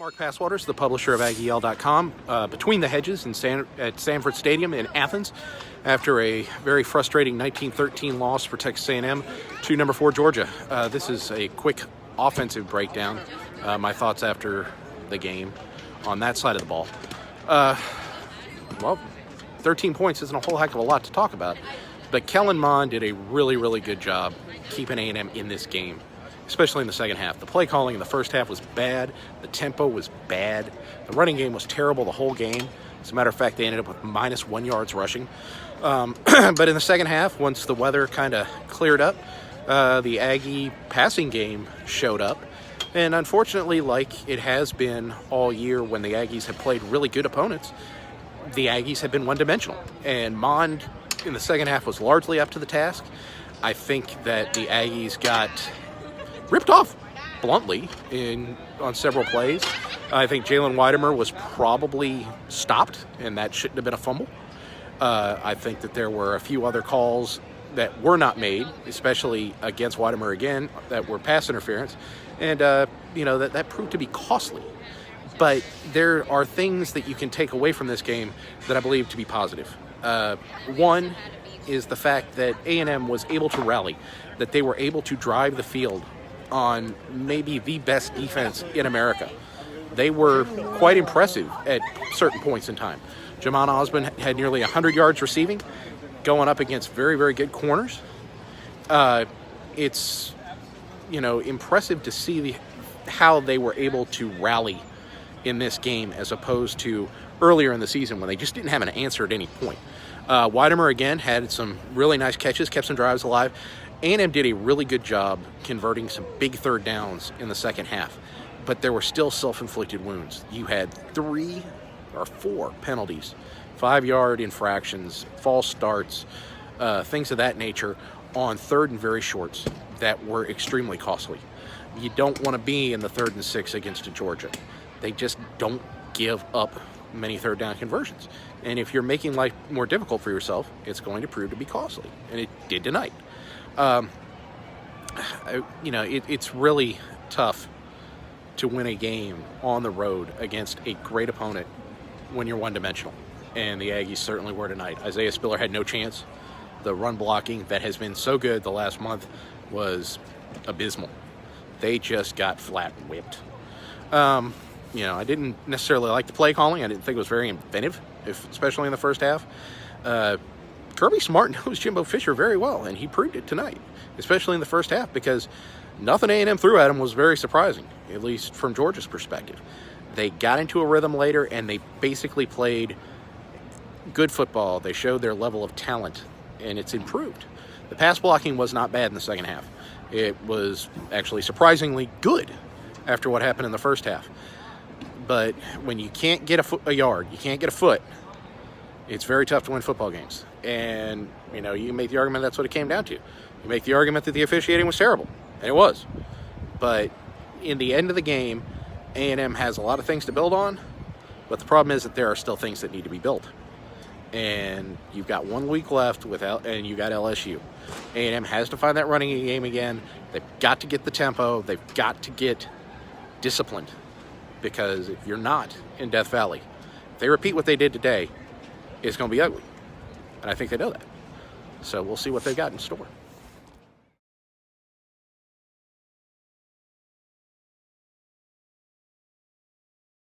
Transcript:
Mark Passwaters, the publisher of AggieYell.com, between the hedges at Sanford Stadium in Athens after a very frustrating 1913 loss for Texas A&M to number 4 Georgia. This is a quick offensive breakdown. My thoughts after the game on that side of the ball. Well, 13 points isn't a whole heck of a lot to talk about, but Kellen Mond did a really good job keeping A&M in this game, especially in the second half. The play calling in the first half was bad. The tempo was bad. The running game was terrible the whole game. As a matter of fact, they ended up with -1 yards rushing. But in the second half, once the weather kind of cleared up, the Aggie passing game showed up. And unfortunately, like it has been all year when the Aggies have played really good opponents, the Aggies have been one-dimensional. And Mond in the second half was largely up to the task. I think that the Aggies got ripped off bluntly on several plays. I think Jalen Weidemer was probably stopped, and that shouldn't have been a fumble. I think that there were a few other calls that were not made, especially against Weidemer again, that were pass interference, and that proved to be costly. But there are things that you can take away from this game that I believe to be positive. One is the fact that A&M was able to rally, that they were able to drive the field on maybe the best defense in America. They were quite impressive at certain points in time. Jamon Osborne had nearly 100 yards receiving, going up against very good corners. It's impressive to see how they were able to rally in this game as opposed to earlier in the season when they just didn't have an answer at any point. Weidemer again had some really nice catches, kept some drives alive. A&M did a really good job converting some big third downs in the second half, but there were still self-inflicted wounds. You had 3 or 4 penalties, 5-yard infractions, false starts, things of that nature on 3rd and very shorts that were extremely costly. You don't want to be in the 3rd and 6 against a Georgia. They just don't give up many third down conversions. And if you're making life more difficult for yourself, it's going to prove to be costly. And it did tonight. It's really tough to win a game on the road against a great opponent when you're one-dimensional. And the Aggies certainly were tonight. Isaiah Spiller had no chance. The run blocking that has been so good the last month was abysmal. They just got flat whipped. I didn't necessarily like the play calling. I didn't think it was very inventive, especially in the first half. Kirby Smart knows Jimbo Fisher very well, and he proved it tonight, especially in the first half, because nothing A&M threw at him was very surprising, at least from Georgia's perspective. They got into a rhythm later, and they basically played good football. They showed their level of talent, and it's improved. The pass blocking was not bad in the second half. It was actually surprisingly good after what happened in the first half. But when you can't get a yard, you can't get a foot, it's very tough to win football games. And, you can make the argument that's what it came down to. You make the argument that the officiating was terrible, and it was. But in the end of the game, A&M has a lot of things to build on, but the problem is that there are still things that need to be built. And you've got 1 week left and you got LSU. A&M has to find that running game again. They've got to get the tempo. They've got to get disciplined. Because if you're not in Death Valley, if they repeat what they did today, it's going to be ugly. And I think they know that. So we'll see what they've got in store.